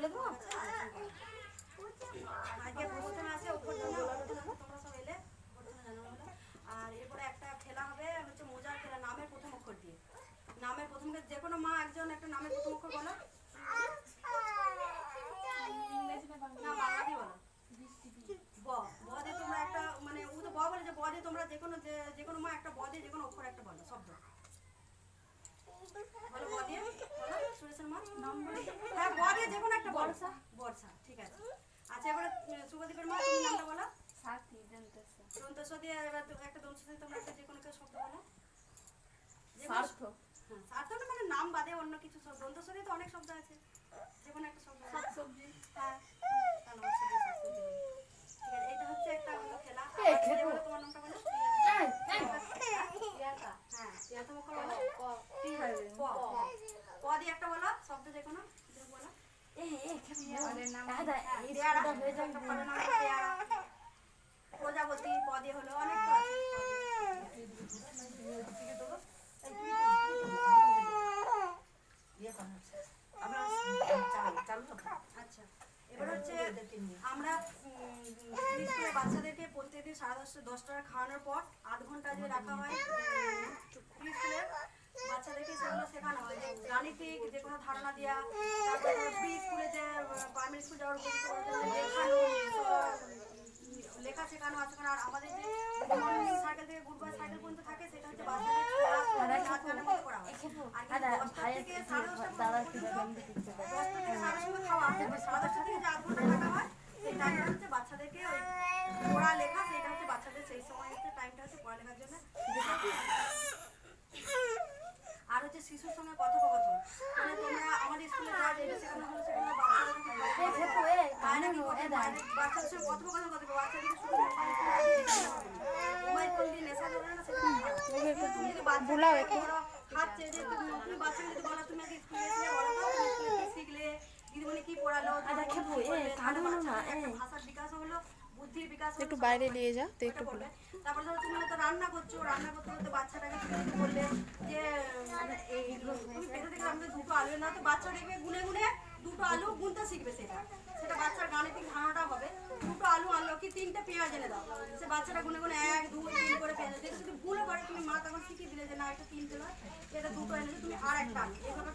দেবো। আজকে প্রথমে আছে অভ্যর্থনা, তোমরা সব এলে অভ্যর্থনা জানানো হলো। আর এরপরে একটা খেলা হবে হচ্ছে মোজার খেলা, নামের প্রথম অক্ষর দিয়ে। নামের প্রথম, যে কোনো মা একজন একটা নামের প্রথম অক্ষর বলো। না বাংলাতেই বলো। ব, ব দিয়ে তোমরা একটা, মানে ও তো ব বলে, যে ব দিয়ে তোমরা যে কোনো মা একটা ব দিয়ে যে কোনো অক্ষর একটা বলো, শব্দ বলো। ব দিয়ে বলো সুরেশের মা। হ্যাঁ ব দিয়ে যে কোনো একটা বলো। বর্ষা, ঠিক আছে। আচ্ছা এবারে শুভদীপের মা, তুমি নামটা বলো। সাথী দন্তস্ব দিয়ে এবার একটা দন্তস্ব দিয়ে তোমরা একটা যে কোনো একটা শব্দ বলো। স্বার্থ। হ্যাঁ স্বার্থ না, মানে নাম বাদে অন্য কিছু শব্দ। দন্তস্ব দিয়ে তো অনেক শব্দ আছে, যে কোনো একটা শব্দ। শাকসবজি। হ্যাঁ তাহলে আমার সাথে শাকসবজি বলো। ঠিক আছে, এটা হচ্ছে একটা হলো খেলা। এবারে তোমার নামটা বলো। হ্যাঁ প্রথম অক্ষর বলো। প দিয়ে একটা বলো শব্দ, যে কোনো বলো। প্রজাপতি প দিয়ে হলো, অনেক তো আছে। আচ্ছা এবার হচ্ছে আমরা স্কুলে বাচ্চাদেরকে প্রত্যেকদিন 10:30 খাওয়ানোর পর আধ ঘন্টা যে রাখা হয় স্কুলে বাচ্চাদেরকে, সেগুলো শেখানো হয়, যে গাণিতিক যে কোনো ধারণা দেওয়া, তারপরে প্রি স্কুলে যে প্রাইমারি স্কুল যাওয়ার লেখা শেখানো আছে। আর আমাদের যে মর্নিং সাইকেল থেকে গুড বাই সাইকেল পর্যন্ত থাকে, সেটা হচ্ছে বাচ্চাদের নাচ গানের মধ্যে করা হয়। আর 10টা থেকে 10:30 খাওয়া, 10:30 থেকে যে আধ ঘন্টা থাকা হয়, সেই টাইমটা হচ্ছে বাচ্চাদেরকে ওই পড়া লেখা, সেইটা হচ্ছে বাচ্চাদের সেই সময় হচ্ছে টাইমটা হচ্ছে পড়ালেখার জন্য। আর হচ্ছে শিশুর সঙ্গে কথোপকথন, মানে তোমরা আমাদের স্কুলে যা যেটা শেখানো হলো সেগুলো বাচ্চাদের সঙ্গে কথোপকথন করতে হবে। বাচ্চাদেরকে শুধু মোবাইল ফোন দিয়ে নেশা ধরে না, সেটা তুমি যদি খাচ্ছে, যে তুমি বাচ্চাকে যদি বলো তুমি আজকে স্কুলে এসে বলো তো তুমি স্কুলে কি শিখলে, দিদিমণি কি পড়ালো, ভাষার বিকাশ হলো, বুদ্ধির বিকাশ হলো, একটু বাইরে নিয়ে যা তো একটু বলবে। তারপরে ধরো তুমি হয়তো রান্না করছো, রান্না করতে করতে বাচ্চাটাকে তুমি বললে যে তুমি পেটে থেকে আমাদের 2টো আলু না, তো বাচ্চা দেখবে গুনে গুনে 2টো আলু গুনতে শিখবে। সেটা বাচ্চার গাণিতিক ধারণাটা হবে। 2টো আলু আনলো কি 3টে পেঁয়াজ এনে দাও, সে বাচ্চাটা গুনে গুনে 1 2 3 করে পেঁয়াজ, যদি ভুলও করে তুমি মা তখন শিখিয়ে দিলে যে না এটা 3টে নয়, এটা 2টো এনেছে, তুমি আর একটা আনো, এইভাবে